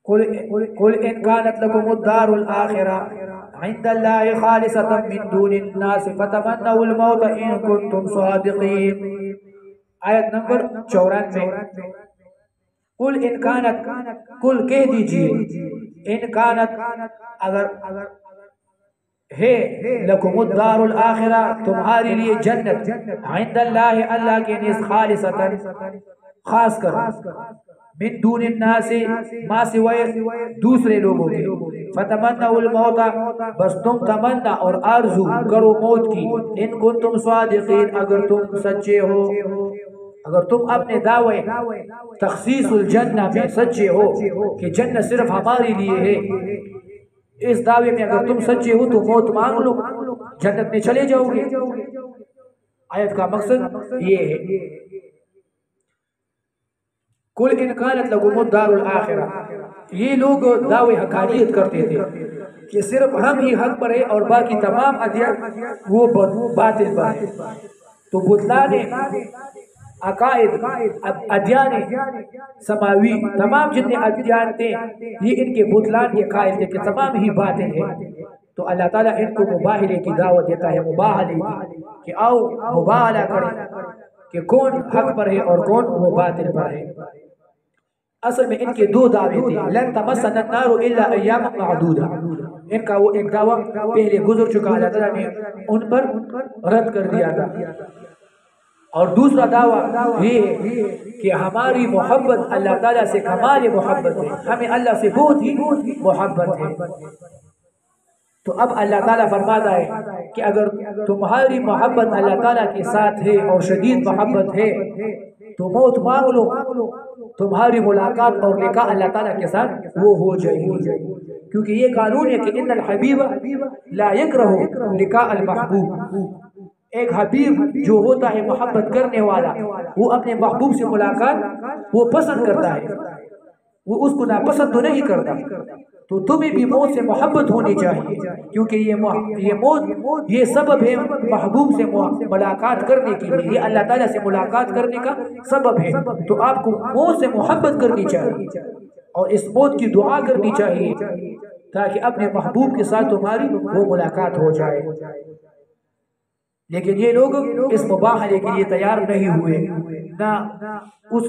قل إن كانت لكم الدار الآخرة عند الله خالصة من دون الناس فتمنوا الموت إن كنتم صادقين. آیت نمبر 94. قل ان کانت، قل کہہ دیجئے، ان کانت اگر ہے، لکم الدار الاخرہ تمہاری لیے جنت، عند اللہ اللہ کے نزد خالصتا خاص کر، من دون الناس ما سوائے دوسرے لوگوں کے، فتمنوا الموت بس تم تمنا اور آرزو کرو موت کی، ان کنتم صادقین اگر تم سچے ہو، اگر تم اپنے دعوے تخصیص الجنہ میں سچے ہو کہ جنت صرف ہمارے لیے ہے، اس دعوے میں اگر تم سچے ہو تو موت مانگ لو، جنت میں چلے جاؤ گے۔ آیت کا مقصد یہ ہے، قل ان کانت لکم الدار الاخرہ، یہ لوگ دعوے حقانیت کرتے تھے کہ صرف ہم ہی حق پر ہے اور باقی تمام ادیان وہ باطل پر ہے۔ تو بطلان عقائد، ادیان سماوی، تمام جتنے ادیان تھے یہ ان کے بطلان کے قائل تھے کہ تمام ہی باطل ہے۔ تو اللہ تعالیٰ ان کو مباہلے کی دعوت دیتا ہے، مباہلے کی، کہ آؤ مباہلہ کریں کہ کون حق پر ہے اور کون وہ باطل پر ہے۔ اصل میں ان کے دو دعوے تھے، لن تمسنا النار الا ایاما معدودہ، ان کا وہ ایک دعویٰ پہلے گزر چکا، اللہ تعالیٰ نے ان پر رد کر دیا تھا، اور دوسرا دعویٰ یہ ہے کہ ہماری محبت اللہ تعالیٰ سے کمال محبت ہے، ہمیں اللہ سے بہت ہی محبت ہے۔ تو اب اللہ تعالیٰ فرماتا ہے کہ اگر تمہاری محبت اللہ تعالیٰ کے ساتھ ہے اور شدید محبت ہے تو موت مانگ لو، تمہاری ملاقات اور لقاء اللہ تعالیٰ کے ساتھ وہ ہو جائے گی، کیونکہ یہ قانون ہے کہ ان الحبیب لا یکرہ لقاء المحبوب، ایک حبیب جو ہوتا ہے محبت کرنے والا وہ اپنے محبوب سے ملاقات وہ پسند کرتا ہے، وہ اس کو ناپسند تو نہیں کرتا۔ تو تمہیں بھی موت سے محبت ہونی چاہیے، کیونکہ یہ موت یہ سبب ہے محبوب سے ملاقات کرنے کے لیے، یہ اللہ تعالیٰ سے ملاقات کرنے کا سبب ہے۔ تو آپ کو موت سے محبت کرنی چاہیے اور اس موت کی دعا کرنی چاہیے تاکہ اپنے محبوب کے ساتھ تمہاری وہ ملاقات ہو جائے۔ لیکن یہ لوگ اس مباہلے کے لیے تیار نہیں ہوئے، نہ اس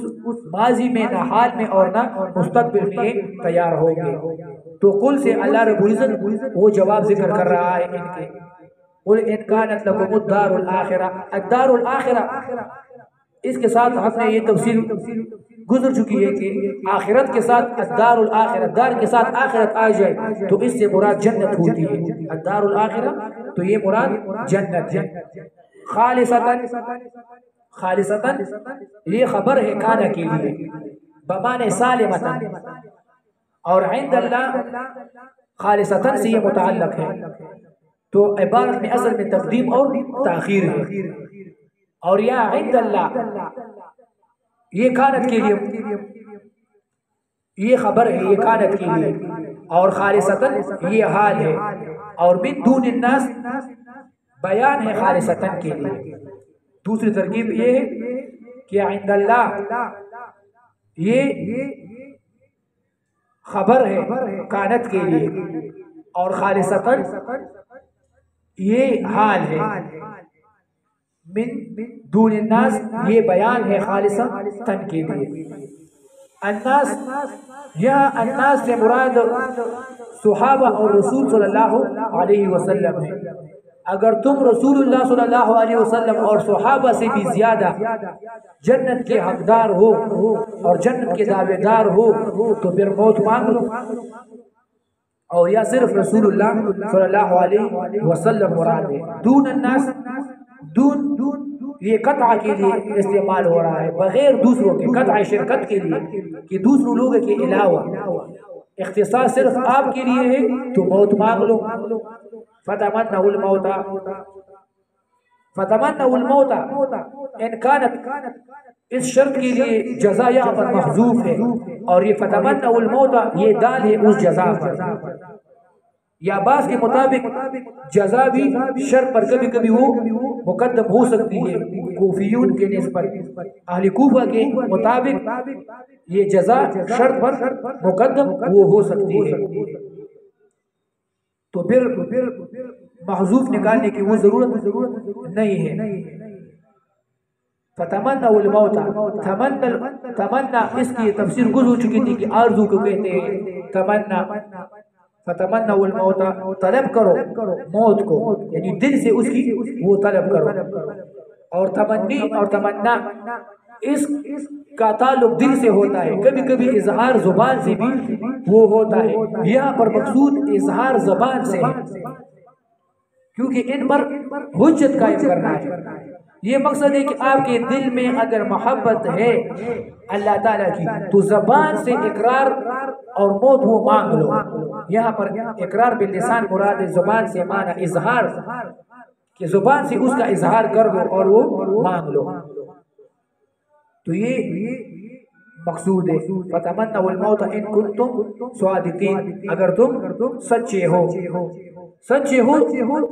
ماضی میں، نہ حال میں، اور نہ مستقبل میں تیار ہوں گے۔ تو قل سے اللہ رب العزت وہ جواب ذکر کر رہا ہے ان کے، قل ان کانت لکم الدار الاخرہ، الدار الاخرہ، اس کے ساتھ ہم نے یہ تفصیل گزر چکی ہے کہ آخرت کے ساتھ الدار الاخرہ، دار کے ساتھ آخرت آ جائے تو اس سے مراد جنت ہوتی ہے، الدار الاخرہ تو یہ مراد جنت ہے۔ خالصتاً، خالصتاً یہ خبر ہے کانا کے لیے بمعنی سالمتاً، اور عند اللہ خالصتاً سے یہ متعلق ہے، تو عبارت میں اصل میں تقدیم اور تاخیر ہے، اور یا عند اللہ یہ کانت کے لیے، یہ خبر ہے یہ کانت کے لیے، اور خالصتاً یہ حال ہے، اور من دون الناس بیان ہے خالصتاً کے لیے۔ دوسری ترکیب یہ ہے کہ عند اللہ یہ خبر ہے کانت کے لیے، اور خالصتاً یہ حال ہے، من دون الناس یہ بیان ہے خالصتاً کے لیے۔ الناس، یہاں الناس سے مراد صحابہ اور رسول صلی اللہ علیہ وسلم ہے۔ اگر تم رسول اللہ صلی اللہ علیہ وسلم اور صحابہ سے بھی زیادہ جنت کے حقدار ہو اور جنت کے دعوے دار ہو تو پھر موت مانگ لو، اور یا صرف رسول اللہ صلی اللہ علیہ وسلم مراد ہے۔ دون الناس، دون یہ قطع کے لیے استعمال ہو رہا ہے، بغیر دوسروں کے، قطع شرکت کے لیے کہ دوسروں لوگوں کے علاوہ، اختصاص صرف آپ کے لیے ہے تو موت مانگ لو۔ فتمنوا الموت، فتمنوا الموت ان کانت، اس شرط کے لیے جزا یہاں پر محذوف ہے، اور یہ فتمنوا الموت یہ دال ہے اس جزا پر، یا بعض کے مطابق جزا بھی شرط پر کبھی کبھی وہ مقدم ہو سکتی ہے کوفیون کے نسبت، اہل کوفہ کے مطابق یہ جزا شرط پر مقدم وہ ہو سکتی ہے، تو پھر محذوف نکالنے کی وہ ضرورت نہیں ہے۔ فتمنا الموت، تمنا اس کی تفسیر گزر ہو چکی تھی کہ آرزو کو کہتے ہیں تمنا، فتمنا الموت طلب کرو موت کو، یعنی دل سے اس کی وہ طلب کرو، اور تمنی اور تمنا اس کا تعلق دل سے ہوتا ہے، کبھی کبھی اظہار زبان سے بھی وہ ہوتا ہے، یہاں پر مقصود اظہار زبان سے ہے کیونکہ ان پر حجت قائم کرنا ہے۔ یہ مقصد ہے کہ آپ کے دل میں اگر محبت ہے اللہ تعالیٰ کی تو زبان سے اقرار اور موت وہ مانگ لو۔ یہاں پر اقرار باللسان مراد ہے، زبان سے معنی اظہار، کہ زبان سے اس کا اظہار کر دو اور وہ مانگ لو، تو یہ مقصود ہے۔ فَتَمَنَّوُا الْمَوْتَ إِن كُنتُمْ صَادِقِينَ، اگر تم سچے ہو، سچے ہو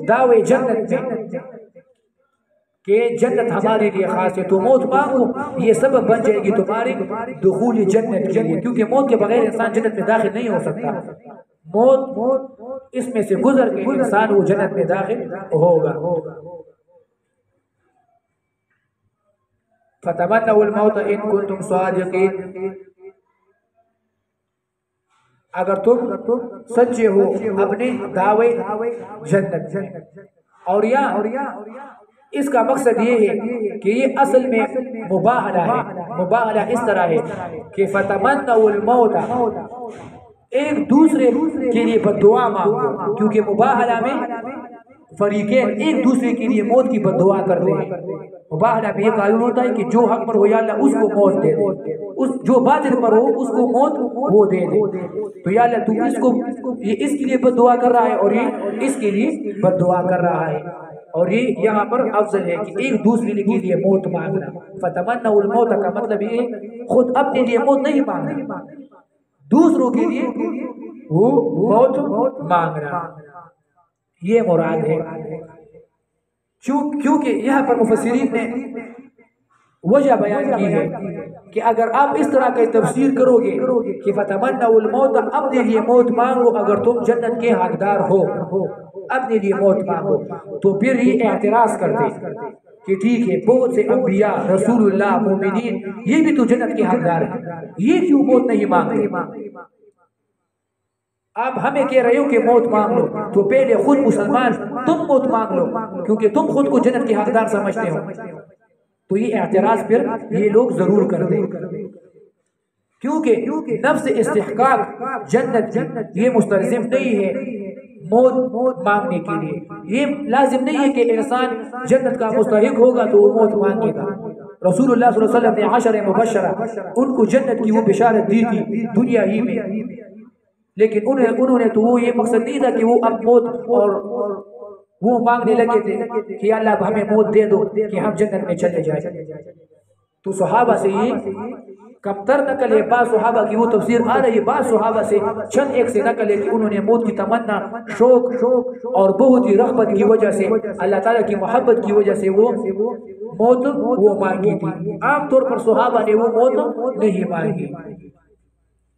دعوے جنت میں کہ جنت ہمارے لیے خاص ہے، تو موت مانگو، یہ سبب بن جائے گی تمہاری دخول جنت کے لیے، کیونکہ موت کے بغیر انسان جنت میں داخل نہیں ہو سکتا، موت اس میں سے گزر کے انسان وہ جنت میں داخل ہوگا۔ فَتَمَنَّوُا الْمَوْتَ إِن كُنتُمْ صَادِقِينَ، اگر تم سچے ہو اپنے دعوے جنت میں، اور یا اس کا مقصد یہ ہے کہ یہ اصل میں مباہلہ ہے، مباہلہ اس طرح ہے کہ فَتَمَنَّوُا الْمَوْتَ، ایک دوسرے کے لیے بددعا مانگو، کیونکہ مباہلہ میں فریقین ایک دوسرے کے لیے موت کی بددعا کرتے ہیں۔ مباہلہ میں یہ قانون ہوتا ہے کہ جو حق پر ہو یا اللہ اس کو موت دے دے، جو باطل پر ہو اس کو موت وہ دے دے، تو یا اللہ تو اس کو، یہ اس کے لیے بددعا کر رہا ہے اور یہ اس کے لیے بددعا کر رہا ہے، اور یہ یہاں پر افضل ہے کہ ایک دوسرے کے لیے موت مانگنا۔ فَتَمَنَّوُا الْمَوْتَ کا مطلب یہ ہے خود اپنے لیے موت نہیں مانگنا، دوسروں کے لیے وہ موت مانگنا، یہ مراد ہے۔ کیونکہ یہاں پر مفسرین نے وجہ بیان کی ہے کہ اگر آپ اس طرح کی تفسیر کرو گے کہ فَتَمَنَّوُا الْمَوْتَ، اپنے لیے موت مانگو اگر تم جنت کے حقدار ہو، اپنے لیے موت مانگو، تو پھر یہ اعتراض کرتے کہ ٹھیک ہے بہت سے انبیاء، رسول اللہ، مومنین یہ بھی تو جنت کے حقدار ہیں، یہ کیوں موت نہیں مانگتے؟ آپ ہمیں کہہ رہے ہو کہ موت مانگ لو، تو پہلے خود مسلمان تم موت مانگ لو کیونکہ تم خود کو جنت کے حقدار سمجھتے ہو، تو یہ اعتراض پھر یہ لوگ ضرور کرتے، کیونکہ نفس استحقاق جنت کی یہ مستلزم نہیں ہے موت مانگنے کے لیے، یہ لازم نہیں ہے کہ انسان جنت کا مستحق ہوگا تو وہ موت مانگے گا۔ رسول اللہ صلی اللہ علیہ وسلم نے 10 مبشرہ ان کو جنت کی وہ بشارت دی تھی دنیا ہی میں، لیکن انہوں نے تو وہ یہ مقصد نہیں تھا کہ وہ اب موت اور وہ مانگنے لگے تھے کہ اللہ ہمیں موت دے دو کہ ہم جنت میں چلے جائیں، تو صحابہ سے یہ کمتر نقل ہے، بعض صحابہ کی وہ تفسیر آ رہی ہے، بعض صحابہ سے چند ایک سے نقل ہے کہ انہوں نے موت کی تمنا، شوق اور بہت ہی رغبت کی وجہ سے، اللہ تعالیٰ کی محبت کی وجہ سے وہ موت وہ مانگی تھی، عام طور پر صحابہ نے وہ موت نہیں مانگی،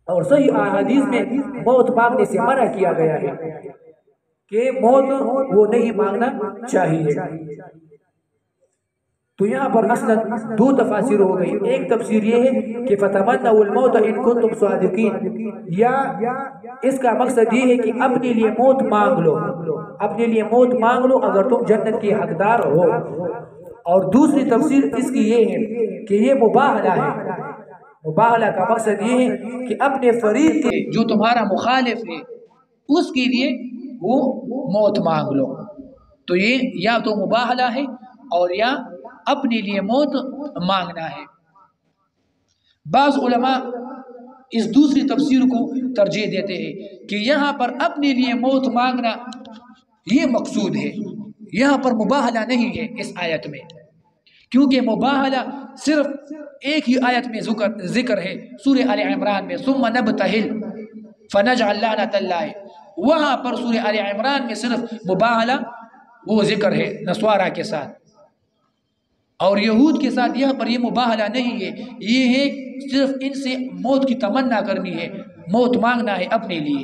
اور صحیح احادیث میں موت مانگنے سے منع کیا گیا ہے کہ موت وہ نہیں مانگنا چاہیے۔ تو یہاں پر اصلا 2 تفاسیر ہو گئی، ایک تفسیر یہ ہے کہ فَتَمَنَّوُا الْمَوْتَ إِن كُنتُمْ صَادِقِينَ، یا اس کا مقصد یہ ہے کہ اپنے لیے موت مانگ لو، اپنے لیے موت مانگ لو اگر تم جنت کے حقدار ہو، اور دوسری تفسیر اس کی یہ ہے کہ یہ مباہلہ ہے، مباہلہ کا مقصد یہ ہے کہ اپنے فریق کے جو تمہارا مخالف ہے اس کے لیے وہ موت مانگ لو، تو یہ یا تو مباہلہ ہے اور یا اپنے لیے موت مانگنا ہے۔ بعض علماء اس دوسری تفسیر کو ترجیح دیتے ہیں کہ یہاں پر اپنے لیے موت مانگنا یہ مقصود ہے، یہاں پر مباہلہ نہیں ہے اس آیت میں، کیونکہ مباہلہ صرف ایک ہی آیت میں ذکر ہے، سورہ آل عمران میں، ثم نبتہل فنجعل لعنۃ اللہ، وہاں پر سورہ آل عمران میں صرف مباہلہ وہ ذکر ہے نسوارہ کے ساتھ، اور یہود کے ساتھ یہاں پر یہ مباہلہ نہیں ہے، یہ ہے صرف ان سے موت کی تمنا کرنی ہے، موت مانگنا ہے اپنے لیے۔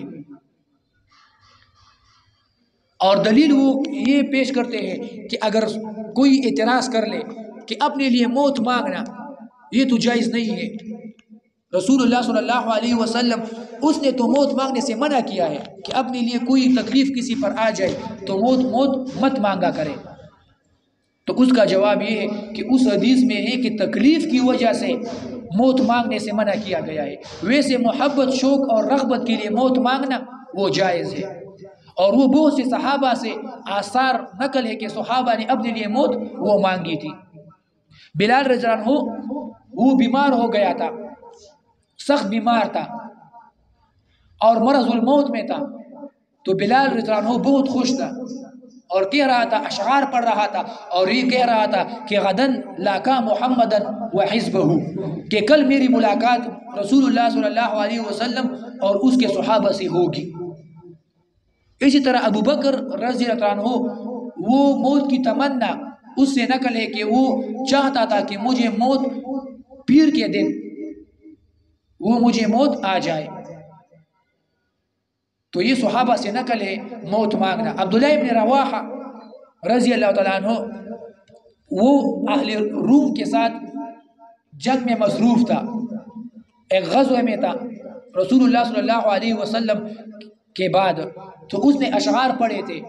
اور دلیل وہ یہ پیش کرتے ہیں کہ اگر کوئی اعتراض کر لے کہ اپنے لیے موت مانگنا یہ تو جائز نہیں ہے، رسول اللہ صلی اللہ علیہ وسلم اس نے تو موت مانگنے سے منع کیا ہے کہ اپنے لیے کوئی تکلیف کسی پر آ جائے تو موت مت مانگا کرے۔ تو اس کا جواب یہ ہے کہ اس حدیث میں ہے کہ تکلیف کی وجہ سے موت مانگنے سے منع کیا گیا ہے، ویسے محبت، شوق اور رغبت کے لیے موت مانگنا وہ جائز ہے۔ اور وہ بہت سے صحابہ سے آثار نقل ہے کہ صحابہ نے اپنے لیے موت وہ مانگی تھی۔ بلال رضی اللہ عنہ وہ بیمار ہو گیا تھا، سخت بیمار تھا اور مرض الموت میں تھا، تو بلال رضی اللہ عنہ بہت خوش تھا اور کہہ رہا تھا، اشعار پڑھ رہا تھا اور یہ کہہ رہا تھا کہ غدن لاقا محمدن و حزبہ، کہ کل میری ملاقات رسول اللہ صلی اللہ علیہ وسلم اور اس کے صحابہ سے ہوگی۔ اسی طرح ابو بکر رضی اللہ عنہ وہ موت کی تمنا اس سے نقل ہے کہ وہ چاہتا تھا کہ مجھے موت پیر کے دن وہ مجھے موت آ جائے، تو یہ صحابہ سے نقل ہے موت مانگنا۔ عبداللہ ابن رواحہ رضی اللہ تعالیٰ عنہ وہ اہل روم کے ساتھ جنگ میں مصروف تھا، ایک غزوہ میں تھا رسول اللہ صلی اللہ علیہ وسلم کے بعد، تو اس نے اشعار پڑھے تھے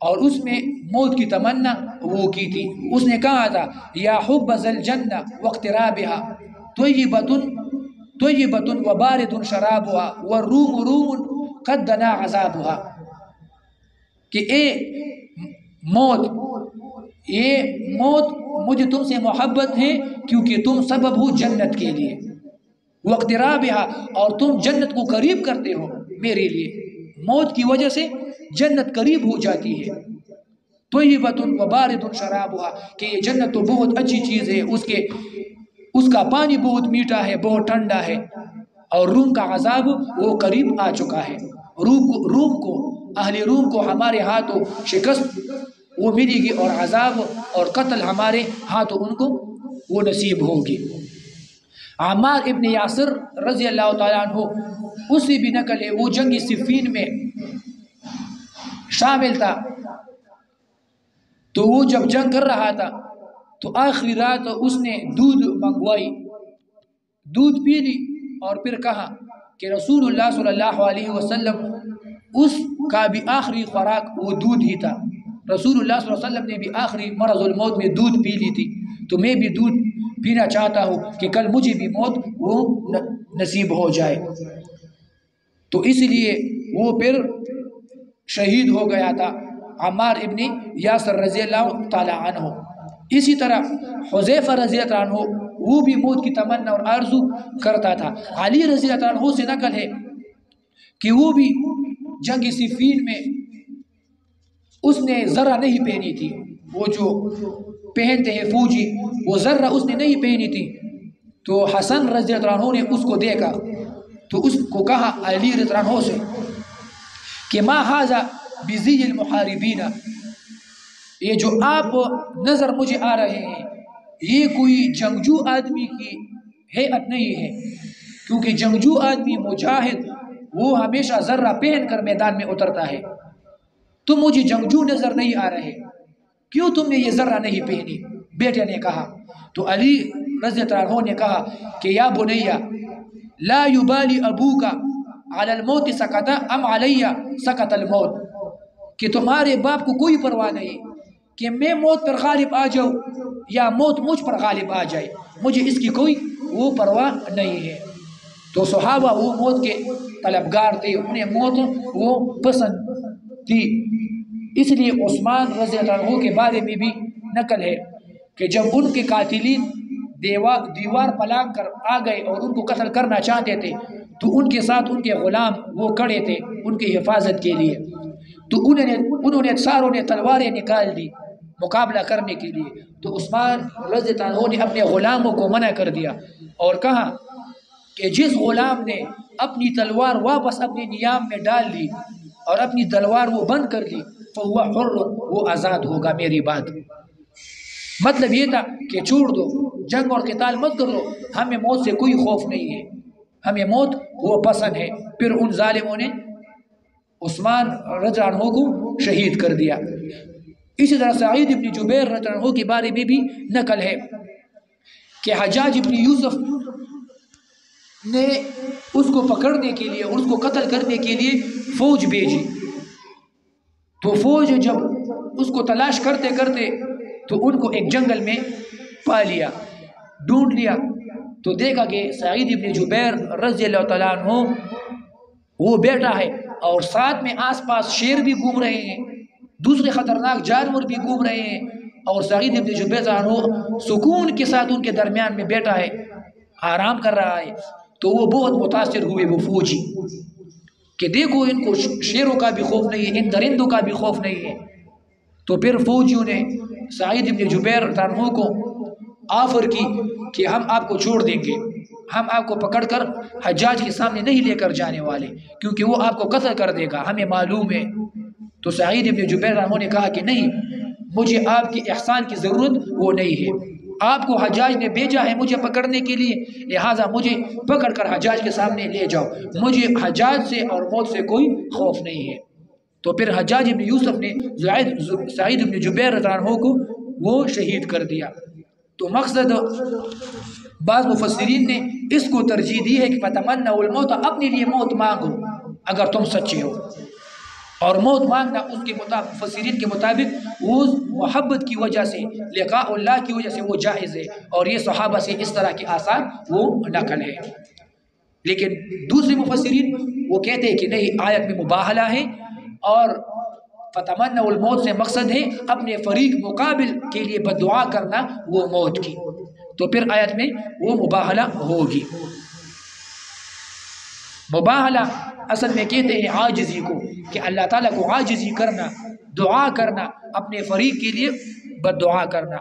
اور اس میں موت کی تمنا وہ کی تھی۔ اس نے کہا تھا، یا حب ذل جنہ واقترابها طیبۃ وبارد شرابها والروم روم قد دنا عذابها، کہ اے موت، یہ موت مجھے تم سے محبت ہے کیونکہ تم سبب ہو جنت کے لیے، واقترابها اور تم جنت کو قریب کرتے ہو میرے لیے، موت کی وجہ سے جنت قریب ہو جاتی ہے۔ طیبۃ وبارد شرابها، کہ یہ جنت تو بہت اچھی چیز ہے، اس کا پانی بہت میٹھا ہے، بہت ٹھنڈا ہے، اور روم کا عذاب وہ قریب آ چکا ہے، روم کو اہل روم کو ہمارے ہاتھوں شکست وہ ملے گی اور عذاب اور قتل ہمارے ہاتھوں ان کو وہ نصیب ہوگی۔ عمار ابن یاسر رضی اللہ تعالیٰ عنہ اس سے بھی نقل ہے، وہ جنگ صفین میں شامل تھا، تو وہ جب جنگ کر رہا تھا تو آخری رات اس نے دودھ منگوائی، دودھ پی لی اور پھر کہا کہ رسول اللہ صلی اللہ علیہ وسلم اس کا بھی آخری خوراک وہ دودھ ہی تھا، رسول اللہ صلی اللہ علیہ وسلم نے بھی آخری مرض الموت میں دودھ پی لی تھی، تو میں بھی دودھ پینا چاہتا ہوں کہ کل مجھے بھی موت وہ نصیب ہو جائے۔ تو اس لیے وہ پھر شہید ہو گیا تھا عمار ابن یاسر رضی اللہ تعالیٰ عنہ۔ اسی طرح حذیفہ رضی اللہ عنہ وہ بھی موت کی تمنا اور آرزو کرتا تھا۔ علی رضی اللہ عنہ سے نقل ہے کہ وہ بھی جنگ صفین میں اس نے ذرہ نہیں پہنی تھی، وہ جو پہنتے ہیں فوجی وہ ذرہ اس نے نہیں پہنی تھی، تو حسن رضی اللہ عنہ نے اس کو دیکھا تو اس کو کہا علی رضی اللہ عنہ سے کہ ما ھذا بزی المحاربین، یہ جو آپ نظر مجھے آ رہے ہیں یہ کوئی جنگجو آدمی کی ہیئت نہیں ہے، کیونکہ جنگجو آدمی مجاہد وہ ہمیشہ ذرہ پہن کر میدان میں اترتا ہے، تم مجھے جنگجو نظر نہیں آ رہے، کیوں تم نے یہ ذرہ نہیں پہنی؟ بیٹے نے کہا، تو علی رضی اللہ عنہ نے کہا کہ یا بنیا لا یبالی ابوک علی الموت سکت ام علی سکت الموت، کہ تمہارے باپ کو کوئی پرواہ نہیں کہ میں موت پر غالب آ جاؤں یا موت مجھ پر غالب آ جائے، مجھے اس کی کوئی وہ پرواہ نہیں ہے۔ تو صحابہ وہ موت کے طلبگار تھے، انہیں موت وہ پسند تھی، اس لیے عثمان رضی اللہ عنہ کے بارے میں بھی نقل ہے کہ جب ان کے قاتلین دیوار پلانگ کر آ گئے اور ان کو قتل کرنا چاہتے تھے تو ان کے ساتھ ان کے غلام وہ کھڑے تھے ان کی حفاظت کے لیے، تو انہوں نے ساروں نے تلواریں نکال دی مقابلہ کرنے کے لیے، تو عثمان رضی اللہ عنہ نے اپنے غلاموں کو منع کر دیا اور کہا کہ جس غلام نے اپنی تلوار واپس اپنے نیام میں ڈال لی اور اپنی تلوار وہ بند کر لی فہو حر، وہ آزاد ہوگا میری بات۔ مطلب یہ تھا کہ چھوڑ دو، جنگ اور قتال مت کرو، ہمیں موت سے کوئی خوف نہیں ہے، ہمیں موت وہ پسند ہے۔ پھر ان ظالموں نے عثمان رضی اللہ عنہ کو شہید کر دیا۔ اسی طرح سعید بن جبیر رضی اللہ عنہ کے بارے میں بھی نقل ہے کہ حجاج بن یوسف نے اس کو پکڑنے کے لیے، اس کو قتل کرنے کے لیے فوج بھیجی، تو فوج جب اس کو تلاش کرتے کرتے تو ان کو ایک جنگل میں پا لیا، ڈھونڈ لیا، تو دیکھا کہ سعید بن جبیر رضی اللہ تعالیٰ عنہ وہ بیٹھا ہے اور ساتھ میں آس پاس شیر بھی گھوم رہے ہیں، دوسرے خطرناک جانور بھی گھوم رہے ہیں، اور سعید بن جبیر عنہ سکون کے ساتھ ان کے درمیان میں بیٹھا ہے، آرام کر رہا ہے۔ تو وہ بہت متاثر ہوئے وہ فوجی کہ دیکھو ان کو شیروں کا بھی خوف نہیں ہے، ان درندوں کا بھی خوف نہیں ہے۔ تو پھر فوجیوں نے سعید بن جبیر عنہ کو آفر کی کہ ہم آپ کو چھوڑ دیں گے، ہم آپ کو پکڑ کر حجاج کے سامنے نہیں لے کر جانے والے، کیونکہ وہ آپ کو قتل کر دے گا، ہمیں معلوم ہے۔ تو سعید بن جبیر عنہ نے کہا کہ نہیں، مجھے آپ کے احسان کی ضرورت وہ نہیں ہے، آپ کو حجاج نے بھیجا ہے مجھے پکڑنے کے لیے، لہٰذا مجھے پکڑ کر حجاج کے سامنے لے جاؤ، مجھے حجاج سے اور موت سے کوئی خوف نہیں ہے۔ تو پھر حجاج بن یوسف نے سعید بن جبیر رضی اللہ عنہ کو وہ شہید کر دیا۔ تو مقصد بعض مفسرین نے اس کو ترجیح دی ہے کہ فتمنوا الموت، اپنے لیے موت مانگو اگر تم سچے ہو، اور موت مانگنا اس کے مطابق مفسرین کے مطابق وہ محبت کی وجہ سے، لقاء اللہ کی وجہ سے وہ جائز ہے، اور یہ صحابہ سے اس طرح کے آثار وہ نقل ہے۔ لیکن دوسرے مفسرین وہ کہتے ہیں کہ نہیں، آیت میں مباہلہ ہے، اور فتمنوا الموت سے مقصد ہے اپنے فریق مقابل کے لیے بددعا کرنا وہ موت کی، تو پھر آیت میں وہ مباہلہ ہوگی۔ مباہلہ اصل میں کہتے ہیں عاجزی کو، کہ اللہ تعالیٰ کو عاجزی کرنا، دعا کرنا، اپنے فریق کے لیے بددعا کرنا۔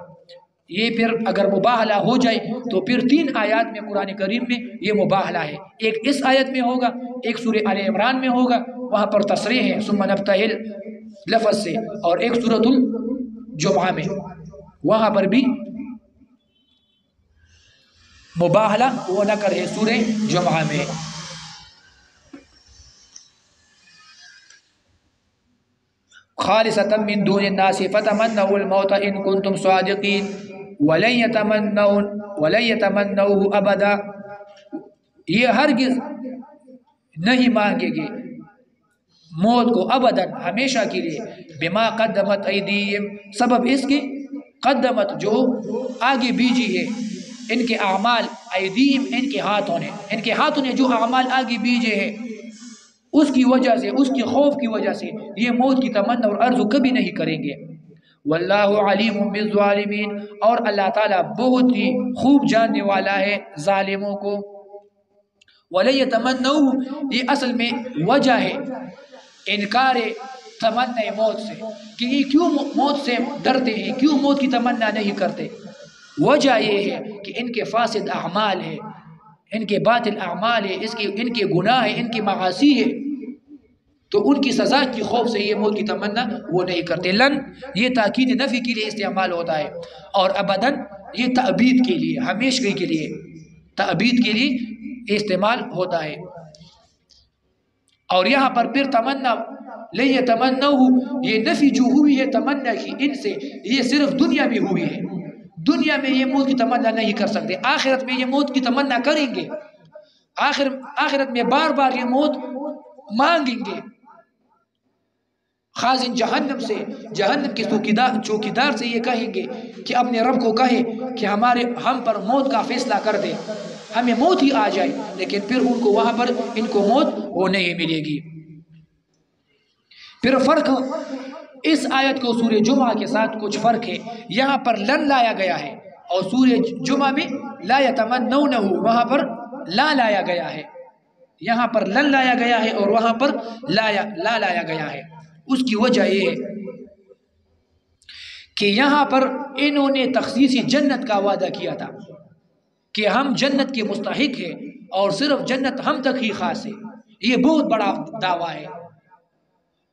یہ پھر اگر مباہلہ ہو جائے تو پھر 3 آیات میں قرآن کریم میں یہ مباہلہ ہے، ایک اس آیت میں ہوگا، ایک سورہ آل عمران میں ہوگا، وہاں پر تصریح ہے ثم نبتہل لفظ سے، اور ایک سورۃ الجمعہ میں وہاں پر بھی مباہلہ وہ نقل ہے سورہ جمعہ میں۔ خالصۃ من دون الناس فتمنوا الموت ان کنتم صادقین ولن يتمنوه ابدا، یہ ہرگز نہیں مانگے گے موت کو ابداً، ہمیشہ کے لیے، بما قدمت ایدیہم، سبب اس کی قدمت جو آگے بھیجی ہے ان کے اعمال، ایدیہم ان کے ہاتھوں نے جو اعمال آگے بھیجے ہیں اس کی وجہ سے، اس کی خوف کی وجہ سے یہ موت کی تمنا اور عرض کبھی نہیں کریں گے۔ واللہ علیم بالظالمین، اور اللہ تعالیٰ بہت ہی خوب جاننے والا ہے ظالموں کو۔ وَلَن يَتَمَنَّوْهُ، یہ اصل میں وجہ ہے انکار تمنا موت سے، کہ یہ کیوں موت سے ڈرتے ہیں، کیوں موت کی تمنا نہیں کرتے۔ وجہ یہ ہے کہ ان کے فاسد اعمال ہے، ان کے باطل اعمال ہے، ان کے گناہ ہے، ان کی معاصی ہے، تو ان کی سزا کی خوف سے یہ موت کی تمنا وہ نہیں کرتے۔ لن یہ تاکید نفی کے لیے استعمال ہوتا ہے، اور ابداً یہ تعبید کے لیے، ہمیشگی کے لیے، تعبید کے لیے استعمال ہوتا ہے۔ اور یہاں پر پھر تمنا لن يتمنوه، یہ نفی جو ہوئی ہے تمنا کی ان سے، یہ صرف دنیا میں ہوئی ہے، دنیا میں یہ موت کی تمنا نہیں کر سکتے، آخرت میں یہ موت کی تمنا کریں گے، آخرت میں بار بار یہ موت مانگیں گے۔ خازن جہنم سے، جہنم کے چوکیدار سے یہ کہیں گے کہ اپنے رب کو کہیں کہ ہم پر موت کا فیصلہ کر دے، ہمیں موت ہی آ جائے، لیکن پھر ان کو وہاں پر ان کو موت وہ نہیں ملے گی۔ پھر فرق اس آیت کو سورہ جمعہ کے ساتھ کچھ فرق ہے، یہاں پر لن لایا گیا ہے، اور سورہ جمعہ میں لا یتمنونہ وہاں پر لا لایا گیا ہے، یہاں پر لن لایا گیا ہے اور وہاں پر لا لایا گیا ہے۔ اس کی وجہ یہ ہے کہ یہاں پر انہوں نے تخصیص جنت کا وعدہ کیا تھا کہ ہم جنت کے مستحق ہیں اور صرف جنت ہم تک ہی خاص ہے، یہ بہت بڑا دعویٰ ہے،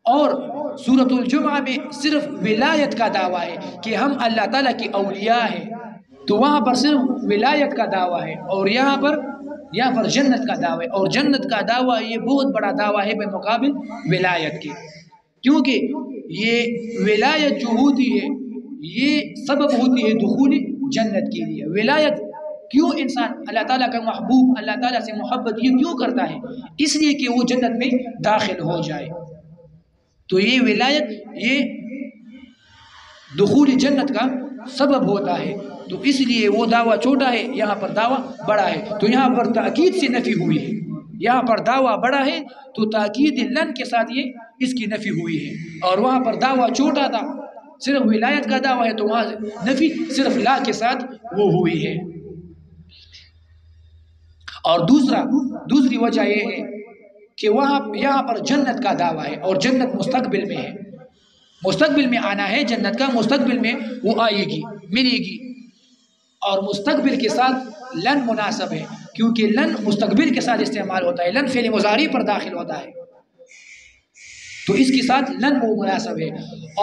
اور سورۃ الجمعہ میں صرف ولایت کا دعویٰ ہے کہ ہم اللہ تعالیٰ کی اولیاء ہیں، تو وہاں پر صرف ولایت کا دعویٰ ہے، اور یہاں پر جنت کا دعویٰ ہے، اور جنت کا دعویٰ یہ بہت بڑا دعویٰ ہے بالمقابل ولایت کے، کیونکہ یہ ولایت جو ہوتی ہے یہ سبب ہوتی ہے دخول جنت کے لیے۔ ولایت کیوں انسان اللہ تعالیٰ کا محبوب، اللہ تعالیٰ سے محبت یہ کیوں کرتا ہے؟ اس لیے کہ وہ جنت میں داخل ہو جائے۔ تو یہ ولایت یہ دخول جنت کا سبب ہوتا ہے، تو اس لیے وہ دعویٰ چھوٹا ہے، یہاں پر دعویٰ بڑا ہے۔ تو یہاں پر تاکید سے نفی ہوئی ہے، یہاں پر دعویٰ بڑا ہے تو تاکید لن کے ساتھ یہ اس کی نفی ہوئی ہے، اور وہاں پر دعویٰ چھوٹا تھا، صرف ولایت کا دعویٰ ہے، تو وہاں نفی صرف لا کے ساتھ وہ ہوئی ہے۔ اور دوسری وجہ یہ ہے کہ یہاں پر جنت کا دعویٰ ہے، اور جنت مستقبل میں ہے، مستقبل میں آنا ہے جنت کا، مستقبل میں وہ آئے گی، ملے گی، اور مستقبل کے ساتھ لن مناسب ہے، کیونکہ لن مستقبل کے ساتھ استعمال ہوتا ہے، لن فعل مضارع پر داخل ہوتا ہے، تو اس کے ساتھ لن وہ مناسب ہے۔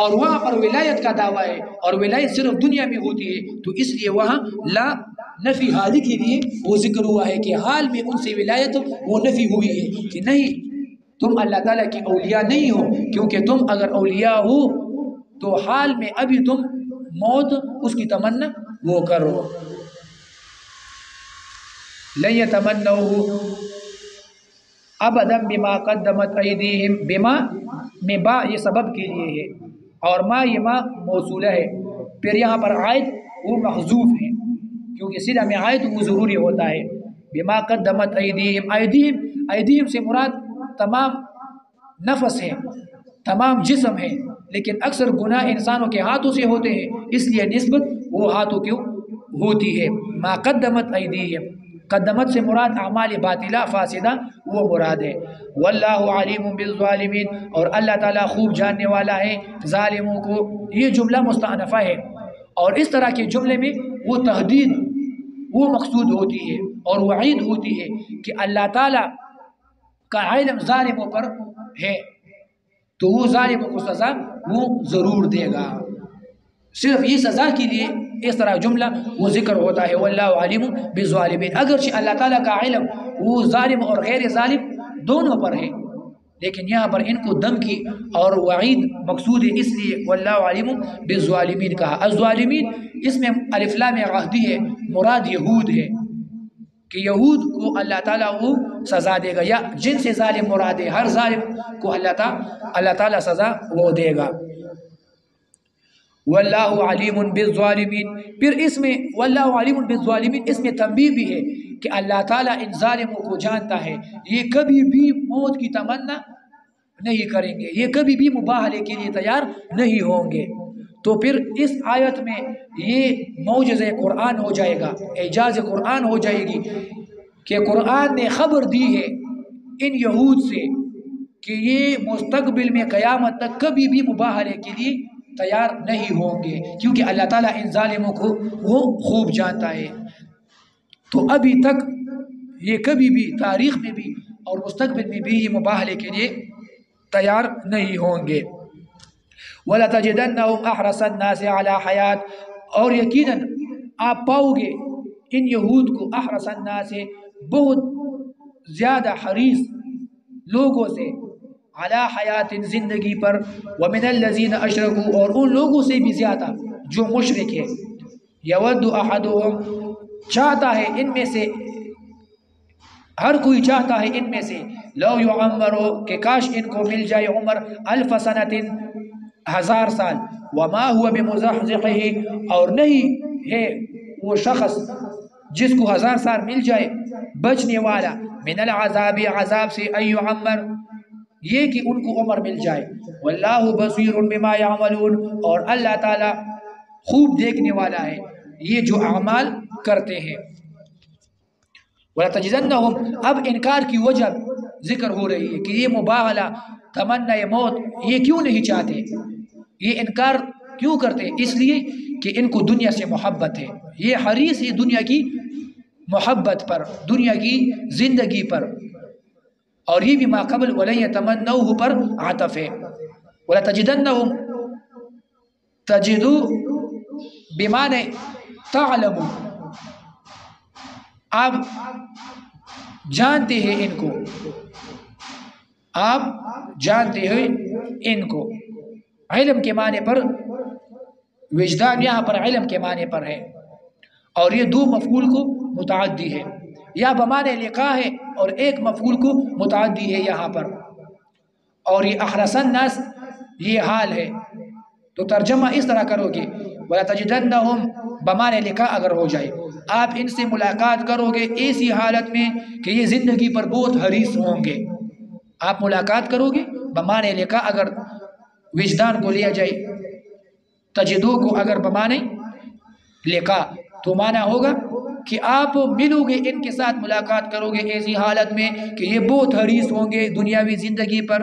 اور وہاں پر ولایت کا دعویٰ ہے، اور ولایت صرف دنیا میں ہوتی ہے، تو اس لیے وہاں لا نفی حالی کے لیے وہ ذکر ہوا ہے کہ حال میں ان سے ولایت وہ نفی ہوئی ہے کہ نہیں، تم اللہ تعالیٰ کی اولیاء نہیں ہو، کیونکہ تم اگر اولیاء ہو تو حال میں ابھی تم موت اس کی تمنا وہ کرو۔ لن يتمنوه ابدا بما قدمت ایدیہم، بما میں با یہ سبب کے لیے ہے، اور ما یہ ما موصولہ ہے، پھر یہاں پر عائد وہ محذوف ہے، کیونکہ صلہ میں عائد وہ ضروری ہوتا ہے۔ بما قدمت ایدیہم، ایدیہم سے مراد تمام نفس ہے، تمام جسم ہے، لیکن اکثر گناہ انسانوں کے ہاتھوں سے ہوتے ہیں، اس لیے نسبت وہ ہاتھوں کیوں ہوتی ہے۔ ما قدمت ایدیہم، قدمت سے مراد اعمال باطلہ فاسدہ وہ مراد ہے۔ واللہ علیم بالظالمین، اور اللہ تعالیٰ خوب جاننے والا ہے ظالموں کو۔ یہ جملہ مستأنفہ ہے، اور اس طرح کے جملے میں وہ تحدید وہ مقصود ہوتی ہے اور وعید ہوتی ہے کہ اللہ تعالیٰ کا علم ظالموں پر ہے، تو وہ ظالموں کو سزا وہ ضرور دے گا۔ صرف یہ سزا کے لیے اس طرح جملہ وہ ذکر ہوتا ہے، واللہ علیم بالظالمین، اگرچہ اللہ تعالیٰ کا علم وہ ظالم اور غیر ظالم دونوں پر ہے، لیکن یہاں پر ان کو دھمکی اور وعید مقصود ہے، اس لیے واللہ علیم بالظالمین کہا۔ الظالمین اس میں الف لام عہدی ہے، مراد یہود ہے کہ یہود کو اللہ تعالیٰ وہ سزا دے گا، یا جن سے ظالم مراد ہے، ہر ظالم کو اللہ تعالیٰ سزا وہ دے گا۔ واللہ علیم بالظالمین، پھر اس میں واللہ علیم بالظالمین اس میں تنبیہ بھی ہے کہ اللہ تعالیٰ ان ظالموں کو جانتا ہے، یہ کبھی بھی موت کی تمنا نہیں کریں گے، یہ کبھی بھی مباہلے کے لیے تیار نہیں ہوں گے۔ تو پھر اس آیت میں یہ معجزہ قرآن ہو جائے گا، اعجاز قرآن ہو جائے گی کہ قرآن نے خبر دی ہے ان یہود سے کہ یہ مستقبل میں قیامت تک کبھی بھی مباہلے کے لیے تیار نہیں ہوں گے، کیونکہ اللہ تعالیٰ ان ظالموں کو وہ خوب جانتا ہے۔ تو ابھی تک یہ کبھی بھی تاریخ میں بھی اور مستقبل میں بھی یہ مباہلے کے لیے تیار نہیں ہوں گے۔ وَلَتَجِدَنَّهُمْ أَحْرَصَ النَّاسِ عَلَى حَيَاتٍ، اور یقیناً آپ پاؤ گے ان یہود کو احرص الناس بہت زیادہ حریص لوگوں سے، علی حیات زندگی پر، ومن الذین اشرکوا اور ان لوگوں سے بھی زیادہ جو مشرک ہے، یود احدهم چاہتا ہے ان میں سے ہر کوئی چاہتا ہے ان میں سے، لو یعمرو کہ کاش ان کو مل جائے عمر، الف سنۃ 1000 سال، وما هو بمزحزحہ اور نہیں ہے وہ شخص جس کو 1000 سال مل جائے بچنے والا، من العذاب عذاب سے، ان یعمر یہ کہ ان کو عمر مل جائے، واللہ بصیر بما یعملون اور اللہ تعالیٰ خوب دیکھنے والا ہے یہ جو اعمال کرتے ہیں۔ وَلَتَجِدَنَّهُمْ اب انکار کی وجہ ذکر ہو رہی ہے کہ یہ مباہلہ تمنا موت یہ کیوں نہیں چاہتے، یہ انکار کیوں کرتے، اس لیے کہ ان کو دنیا سے محبت ہے، یہ حریص ہے دنیا کی محبت پر، دنیا کی زندگی پر، اور یہ بھی ما قبل وَلَن يَتَمَنَّوْهُ پر عطف ہے، وَلَتَجِدَنَّهُمْ تَجِدُوا بِمَانِ تَعْلَمُ، آپ جانتے ہیں ان کو، آپ جانتے ہیں ان کو۔ علم کے معنی پر وجدان یہاں پر علم کے معنی پر ہے، اور یہ دو مفعول کو متعدی ہے، یا بمعنی لقاء ہے اور ایک مفعول کو متعدی ہے یہاں پر، اور یہ احرص الناس یہ حال ہے۔ تو ترجمہ اس طرح کرو گے وَلَتَجِدَنَّهُمْ بمعنی لقاء اگر ہو جائے، آپ ان سے ملاقات کرو گے ایسی حالت میں کہ یہ زندگی پر بہت حریص ہوں گے۔ آپ ملاقات کرو گے بمعنی لقاء اگر وجدان کو لیا جائے، تجدو کو اگر بمعنی لقاء، تو معنی ہوگا کہ آپ ملو گے ان کے ساتھ، ملاقات کرو گے ایسی حالت میں کہ یہ بہت حریص ہوں گے دنیاوی زندگی پر۔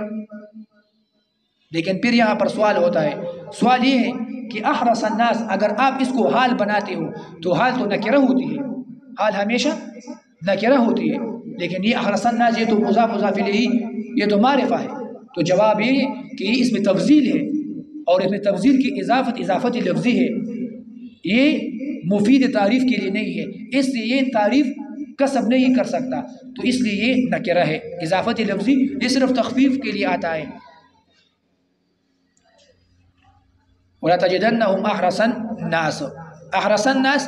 لیکن پھر یہاں پر سوال ہوتا ہے، سوال یہ ہے کہ احرص الناس اگر آپ اس کو حال بناتے ہو تو حال تو نکرہ ہوتی ہے، حال ہمیشہ نکرہ ہوتی ہے، لیکن یہ احرص الناس یہ تو مضاف الیہ، یہ تو معرفہ ہے۔ تو جواب یہ ہے کہ اس میں تفضیل ہے، اور اس میں تفضیل کی اضافت لفظی ہے، یہ مفید تعریف کے لیے نہیں ہے، اس لیے یہ تعریف کسب نہیں کر سکتا، تو اس لیے یہ نکرہ ہے۔ اضافت لفظی یہ صرف تخفیف کے لیے آتا ہے۔ وَلَتَجِدَنَّهُمْ أَحْرَصَ النَّاسِ، احرص الناس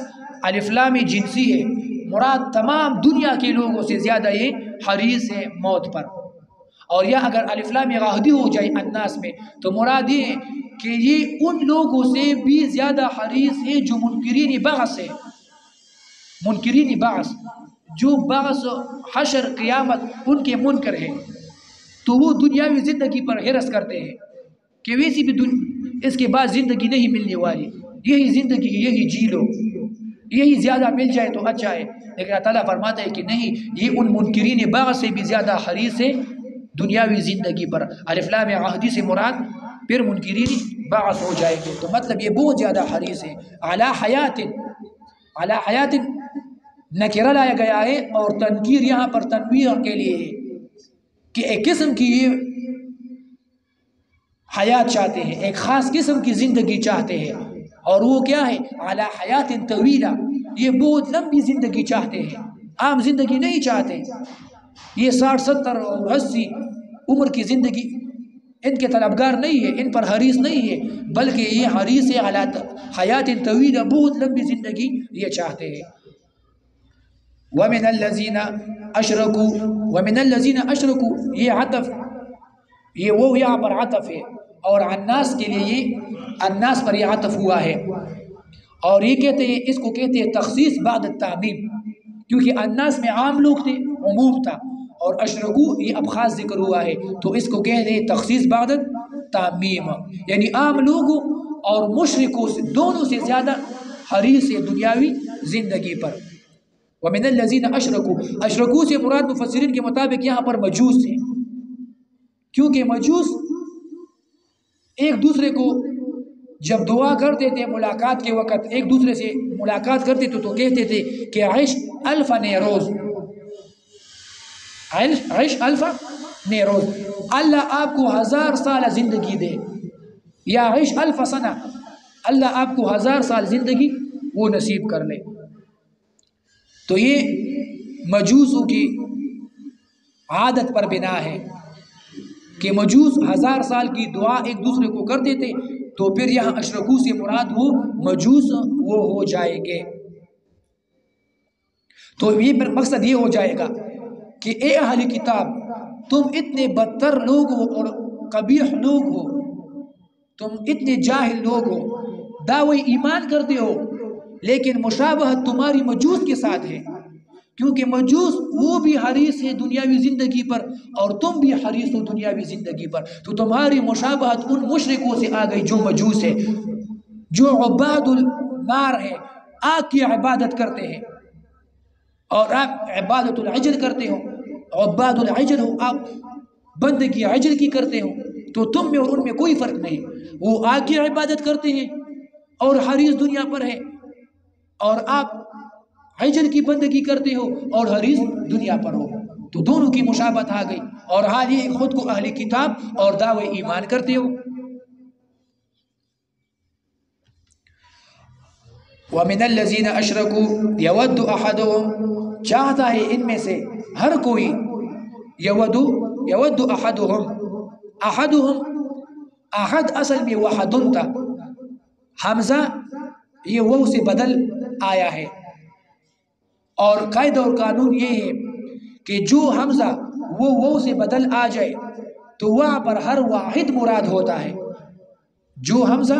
الف لام جنسی ہے، مراد تمام دنیا کے لوگوں سے زیادہ یہ حریص ہے موت پر، اور یا اگر الف لام غاہدی ہو جائے الناس میں تو مراد یہ ہے کہ یہ ان لوگوں سے بھی زیادہ حریص ہے جو منکرین بعث ہے، منکرین بعث جو بعث حشر قیامت ان کے منکر ہیں، تو وہ دنیاوی زندگی پر حرص کرتے ہیں کہ ویسی بھی اس کے بعد زندگی نہیں ملنے والی، یہی زندگی یہی جی لو، یہی زیادہ مل جائے تو اچھا ہے۔ لیکن اللہ تعالیٰ فرماتا ہے کہ نہیں، یہ ان منکرین بعث سے بھی زیادہ حریص ہے دنیاوی زندگی پر۔ الف لام عہدی سے مراد پھر منکرین بعث ہو جائے گے، تو مطلب یہ بہت زیادہ حریص ہے۔ علی حیات، علی حیات نکرہ لایا گیا ہے، اور تنکیر یہاں پر تنویع کے لیے ہے کہ ایک قسم کی یہ حیات چاہتے ہیں، ایک خاص قسم کی زندگی چاہتے ہیں، اور وہ کیا ہے؟ علی حیات طویلہ، یہ بہت لمبی زندگی چاہتے ہیں، عام زندگی نہیں چاہتے۔ یہ 60 70 اور 80 عمر کی زندگی ان کے طلبگار نہیں ہے، ان پر حریص نہیں ہے، بلکہ یہ حریص ہے علی حیات طویلہ، بہت لمبی زندگی یہ چاہتے ہیں۔ وَمِنَ الَّذِينَ أَشْرَكُوا، وَمِنَ الَّذِينَ أَشْرَكُوا یہ عطف، یہ وہ یہاں پر عطف ہے، اور الناس کے لیے یہ الناس پر یہ عطف ہوا ہے، اور یہ کہتے ہیں، اس کو کہتے ہیں تخصیص بعد التعمیم، کیونکہ الناس میں عام لوگ تھے، عموم تھا، اور اشرکو یہ اب خاص ذکر ہوا ہے، تو اس کو کہتے ہیں تخصیص بعد التعمیم، یعنی عام لوگوں اور مشرکوں سے دونوں سے زیادہ حریص ہے دنیاوی زندگی پر۔ وَمِنَ الَّذِينَ أَشْرَكُوا، اشرکو سے مراد مفسرین کے مطابق یہاں پر مجوس ہے، کیونکہ مجوس ایک دوسرے کو جب دعا کرتے تھے ملاقات کے وقت، ایک دوسرے سے ملاقات کرتے تھے تو کہتے تھے کہ عش الف نیروز، عش الف نیروز، اللہ آپ کو 1000 سال زندگی دے، یا عش الف سنہ، اللہ آپ کو 1000 سال زندگی وہ نصیب کر لے۔ تو یہ مجوسوں کی عادت پر بنا ہے کہ مجوس 1000 سال کی دعا ایک دوسرے کو کرتے تھے، تو پھر یہاں اشرکو سے مراد وہ مجوس وہ ہو جائیں گے۔ تو یہ مقصد یہ ہو جائے گا کہ اے اہل کتاب، تم اتنے بدتر لوگ ہو اور قبیح لوگ ہو، تم اتنے جاہل لوگ ہو، دعوی ایمان کرتے ہو، لیکن مشابہت تمہاری مجوس کے ساتھ ہے، کیونکہ مجوس وہ بھی حریص ہے دنیاوی زندگی پر اور تم بھی حریص ہو دنیاوی زندگی پر، تو تمہاری مشابہت ان مشرکوں سے آ گئی جو مجوس ہے، جو عباد النار ہے، آگ کی عبادت کرتے ہیں، اور آپ عبادت العجل کرتے ہو، عباد العجل ہو، آپ بندگی عجل کی کرتے ہو، تو تم میں اور ان میں کوئی فرق نہیں، وہ آگ کی عبادت کرتے ہیں اور حریص دنیا پر ہے، اور آپ عجل کی بندگی کرتے ہو اور حریص دنیا پر ہو، تو دونوں کی مشابہت آ گئی، اور حال یہ خود کو اہل کتاب اور دعوی ایمان کرتے ہو۔ وَمِنَ الَّذِينَ أَشْرَكُوا يَوَدُّ أَحَدُهُمْ، چاہتا ہے ان میں سے ہر کوئی، یود احدہم، احدہم احد اصل میں وحدن تھا، حمزہ یہ وہ سے بدل آیا ہے، اور قاعدہ اور قانون یہ ہے کہ جو حمزہ وہ سے بدل آ جائے تو وہاں پر ہر واحد مراد ہوتا ہے، جو حمزہ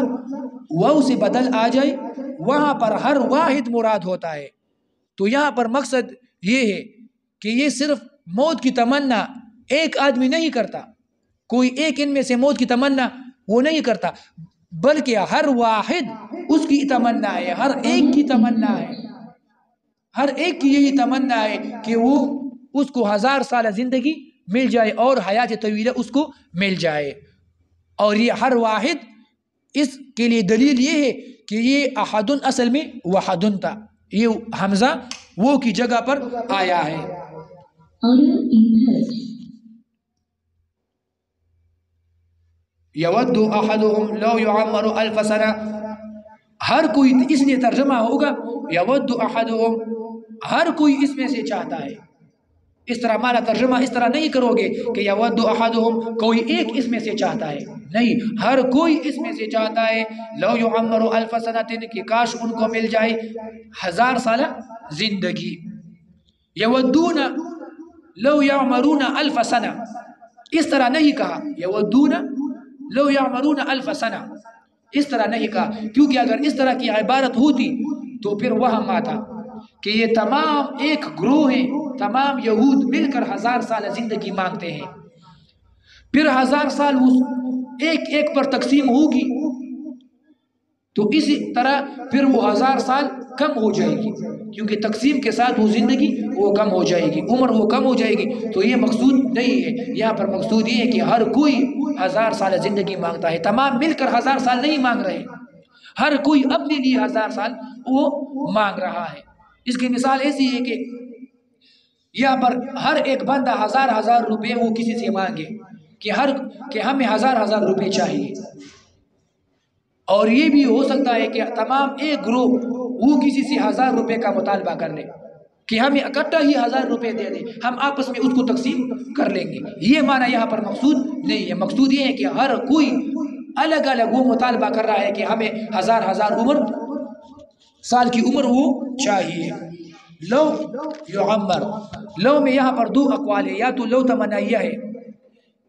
وہ سے بدل آ جائے وہاں پر ہر واحد مراد ہوتا ہے۔ تو یہاں پر مقصد یہ ہے کہ یہ صرف موت کی تمنا ایک آدمی نہیں کرتا، کوئی ایک ان میں سے موت کی تمنا وہ نہیں کرتا، بلکہ ہر واحد اس کی تمنا ہے، ہر ایک کی تمنا ہے، ہر ایک کی یہی تمنا ہے کہ وہ اس کو 1000 سالہ زندگی مل جائے اور حیات طویلہ اس کو مل جائے۔ اور یہ ہر واحد، اس کے لیے دلیل یہ ہے کہ یہ احدن اصل میں وحدن تھا، یہ حمزہ وہ کی جگہ پر آیا ہے۔ یود احدہم لو یعمر 1000 سنہ، ہر کوئی، اس لیے ترجمہ ہوگا یود احدہم، ہر کوئی اس میں سے چاہتا ہے۔ اس طرح ہمارا ترجمہ اس طرح نہیں کرو گے کہ یود احدہم کوئی ایک اس میں سے چاہتا ہے، نہیں، ہر کوئی اس میں سے چاہتا ہے لو یعمر 1000 سنہ، کہ کاش ان کو مل جائے 1000 سالہ زندگی۔ یودون لو یعمرون 1000 سنہ، اس طرح نہیں کہا یودون لو یعمرون 1000 سنہ، اس طرح نہیں کہا، کیونکہ اگر اس طرح کی عبارت ہوتی تو پھر وہم آتا کہ یہ تمام ایک گروہ ہیں، تمام یہود مل کر 1000 سالہ زندگی مانگتے ہیں، پھر 1000 سال ایک ایک پر تقسیم ہوگی تو اسی طرح پھر وہ 1000 سال کم ہو جائے گی، کیونکہ تقسیم کے ساتھ وہ زندگی وہ کم ہو جائے گی، عمر وہ کم ہو جائے گی۔ تو یہ مقصود نہیں ہے، یہاں پر مقصود یہ ہے کہ ہر کوئی 1000 سال زندگی مانگتا ہے، تمام مل کر 1000 سال نہیں مانگ رہے، ہر کوئی اپنے لیے 1000 سال وہ مانگ رہا ہے۔ اس کی مثال ایسی ہے کہ یہاں پر ہر ایک بندہ 1000 روپے وہ کسی سے مانگے کہ ہمیں 1000 روپے چاہیے، اور یہ بھی ہو سکتا ہے کہ تمام ایک گروہ وہ کسی سے 1000 روپے کا مطالبہ کر لے کہ ہمیں اکٹھا ہی 1000 روپے دے دیں، ہم آپس میں اس کو تقسیم کر لیں گے۔ یہ معنی یہاں پر مقصود نہیں ہے، مقصود یہ ہے کہ ہر کوئی الگ الگ وہ مطالبہ کر رہا ہے کہ ہمیں 1000 عمر سال کی عمر وہ چاہیے۔ لو یعمر، لو میں یہاں پر 2 اقوال ہے، یا تو لو تمنائیہ ہے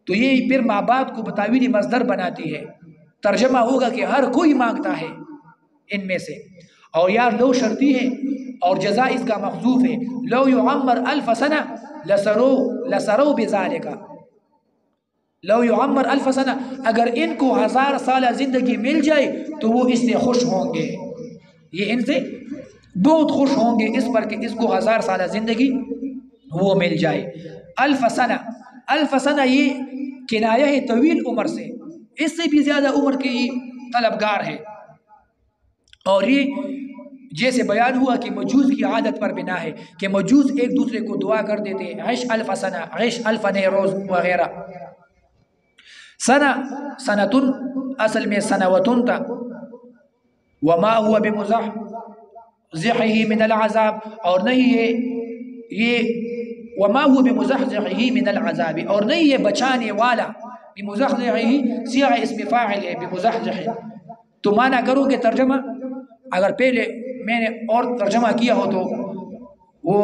تو یہ پھر ماں باپ کو بتاویلی مصدر بناتی ہے، ترجمہ ہوگا کہ ہر کوئی مانگتا ہے ان میں سے، اور یا لو شرطی ہے اور جزا اس کا محذوف ہے، لو یعمر 1000 سنہ لسرو بذالک، لو یعمر 1000 سنہ، اگر ان کو 1000 سالہ زندگی مل جائے تو وہ اس سے خوش ہوں گے، یہ ان سے بہت خوش ہوں گے اس پر کہ اس کو 1000 سالہ زندگی وہ مل جائے۔ 1000 سنہ، 1000 سنہ یہ کنایہ ہے طویل عمر سے، اس سے بھی زیادہ عمر کے ہی طلبگار ہے، اور یہ جیسے بیان ہوا کہ مجوس کی عادت پر بنا ہے کہ مجوس ایک دوسرے کو دعا کر دیتے ہیں، عیش 1000 سنہ، عیش 1000 نئے روز وغیرہ۔ سنہ، سنتن اصل میں سنوتن تھا، وما ہوا بمزحزحہ من العذاب، اور نہیں ہے یہ وما ہوا بمزحزحہ من العذاب، اور نہیں ہے بچانے والا، بمزحزحہ سیغہ اسم فاعل ہے، بمزحزحہ، تو معنی کرو کہ ترجمہ اگر پہلے میں نے اور ترجمہ کیا ہو تو وہ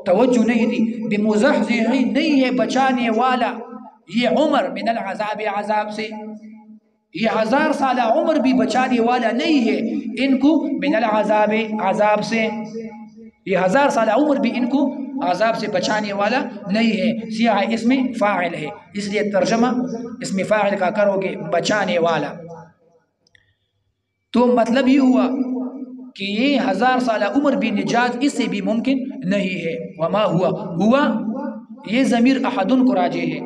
توجہ نہیں دی، بمزحزحہ نہیں ہے بچانے والا یہ عمر من العذاب، عذاب سے، یہ 1000 سالہ عمر بھی بچانے والا نہیں ہے ان کو من العذاب، عذاب سے، یہ 1000 سالہ عمر بھی ان کو عذاب سے بچانے والا نہیں ہے، سیغہ اسم فاعل ہے، اس لیے ترجمہ اسم فاعل کا کرو گے بچانے والا۔ تو مطلب یہ ہوا کہ یہ 1000 سالہ عمر بھی نجات اس سے بھی ممکن نہیں ہے۔ وما ہوا یہ ضمیر احدن کو راجع ہے،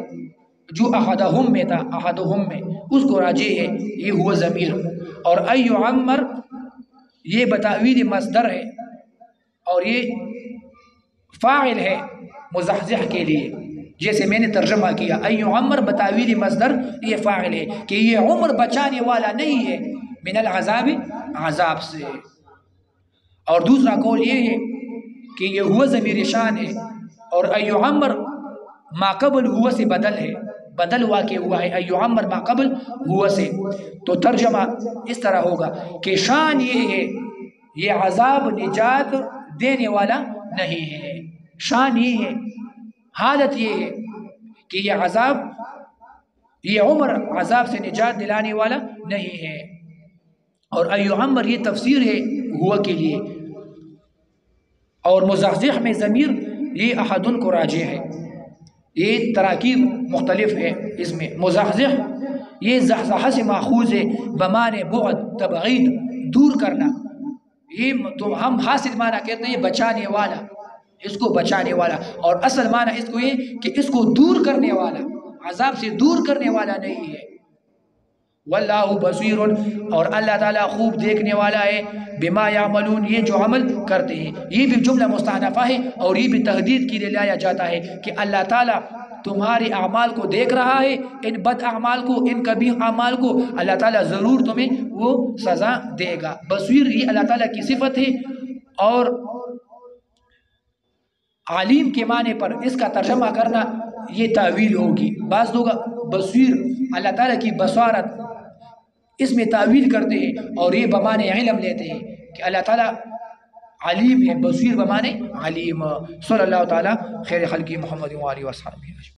جو احدہم میں تھا، احدہم میں اس کو راجع ہے، یہ ہوا ضمیر، اور ایعمر یہ بتاویل مصدر ہے اور یہ فاعل ہے مزحزح کے لیے، جیسے میں نے ترجمہ کیا ایعمر بتاویل مصدر یہ فاعل ہے کہ یہ عمر بچانے والا نہیں ہے من العذاب، عذاب سے۔ اور دوسرا قول یہ ہے کہ یہ ہوا ضمیر شان ہے اور ایعمر ما قبل ہوا سے بدل ہے، بدل واقع ہوا ہے ایعمر ما قبل ہوا سے. تو ترجمہ اس طرح ہوگا کہ شان یہ ہے، یہ عذاب نجات دینے والا نہیں ہے. شان یہ ہے، حالت یہ ہے کہ یہ عذاب، یہ عمر عذاب سے نجات دلانے والا نہیں ہے. اور ایعمر یہ تفسیر ہے ہوا کے لیے. اور مزحزح میں ضمیر یہ احدن کو راجع ہے. یہ تراکیب مختلف ہے اس میں. مزحزح یہ زحزحہ سے ماخوذ ہے بمعنی بعد، تبعید، دور کرنا. یہ تو ہم حاصل معنی کہتے ہیں بچانے والا، اس کو بچانے والا، اور اصل معنی اس کو یہ کہ اس کو دور کرنے والا، عذاب سے دور کرنے والا نہیں ہے. واللہ بصیر، اور اللہ تعالیٰ خوب دیکھنے والا ہے، بما یعملون یہ جو عمل کرتے ہیں. یہ بھی جملہ مستأنفہ ہے اور یہ بھی تحدید کے لیے لایا جاتا ہے کہ اللہ تعالیٰ تمہارے اعمال کو دیکھ رہا ہے، ان بد اعمال کو، ان قبیح اعمال کو اللہ تعالیٰ ضرور تمہیں وہ سزا دے گا. بصیر یہ اللہ تعالیٰ کی صفت ہے. اور عالم کے معنی پر اس کا ترجمہ کرنا یہ تعویل ہوگی. بعض لوگ بصیر اللہ تعالیٰ کی بصارت اس میں تعویل کرتے ہیں اور یہ بمعنی علم لیتے ہیں کہ اللہ تعالیٰ علیم ہے، بصیر بمعنی علیم. صلی اللہ تعالیٰ خیر خلقی محمد و آلہ و صحبہ.